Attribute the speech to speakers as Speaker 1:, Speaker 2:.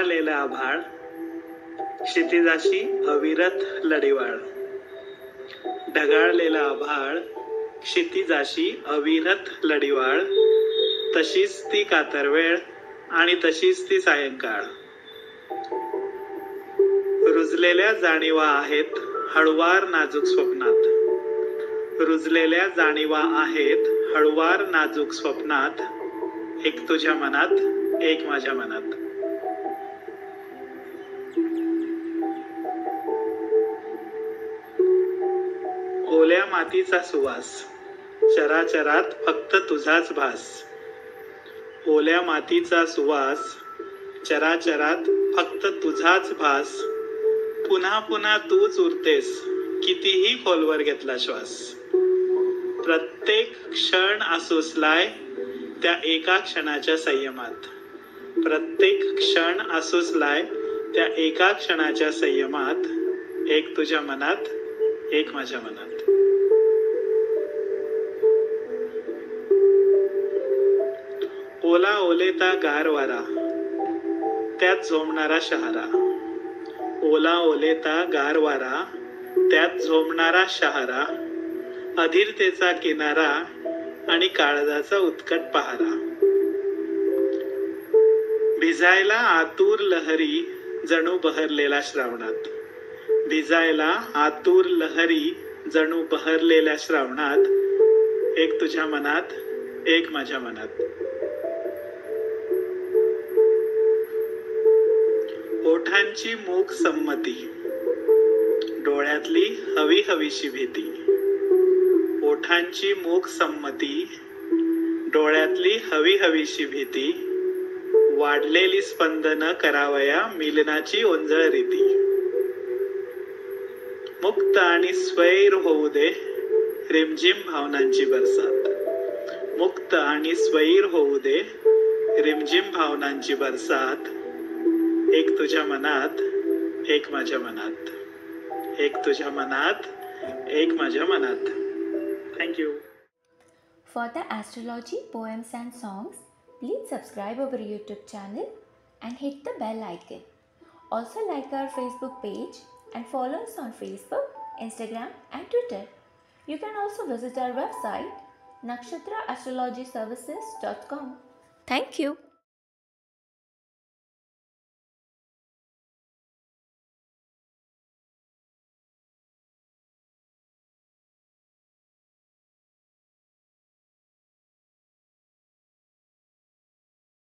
Speaker 1: ढगाळलेलं आभाळ क्षितिजाशी अविरत लढीवाळ. ढगाळलेलं आभाळ क्षितिजाशी अविरत लढीवाळ. तशीच ती कातरवेळ आणि तशीच ती सायंकाळ. रुजलेल्या जाणीवा आहेत हळुवार नाजूक स्वप्नात. रुजलेल्या जाणीवा आहेत हळुवार नाजूक स्वप्नात. एक तुझ्या मनात, एक माझ्या मनात. ओल्या मातीचा सुवास चराचरात फक्त तुझाच भास. ओल्या मातीचा सुवास चराचरात फक्त तुझाच भास. पुन्हा पुन्हा तूच उरतेस कितीही खोलवर घेतला श्वास. प्रत्येक क्षण आसुसलाय त्या एका क्षणाच्या संयमात. प्रत्येक क्षण आसुसलाय त्या एका क्षणाच्या संयमात. एक तुझ्या मनात, एक माझ्या मनात. ओला ओलेता गार वारा त्यात झोंबणारा शहारा. ओला ओलेता गार वारा त्यात झोंबणारा शहारा. अधीरतेचा किनारा आणि काळजाचा उत्कट पहारा. भिजायला आतुर लहरी जणू बहरलेला श्रावणात. भिजायला आतुर लहरी जणू बहरलेल्या श्रावणात. एक तुझ्या मनात, एक माझ्या मनात. ओठांची मूक संमती डोळ्यातली हवी हवीशी भीती. ओठांची मूक संमती डोळ्यातली हवी हवीशी भीती. वाढलेली स्पंदन करावया मिलनाची ओंजळ रीती. मुक्त आणि स्वैर होऊ दे रिमझिम भावनांची बरसात. मुक्त आणि स्वैर होऊ दे रिमझिम भावनांची बरसात. एक तुझ्या मनात, एक माझ्या मनात. एक तुझ्या मनात, एक माझ्या मनात. Thank you.
Speaker 2: For the astrology, poems and songs, please subscribe our YouTube channel and hit the bell icon. Also like our Facebook page and follow us on Facebook, Instagram and Twitter. You can also visit our website nakshatraastrologyservices.com. Thank you.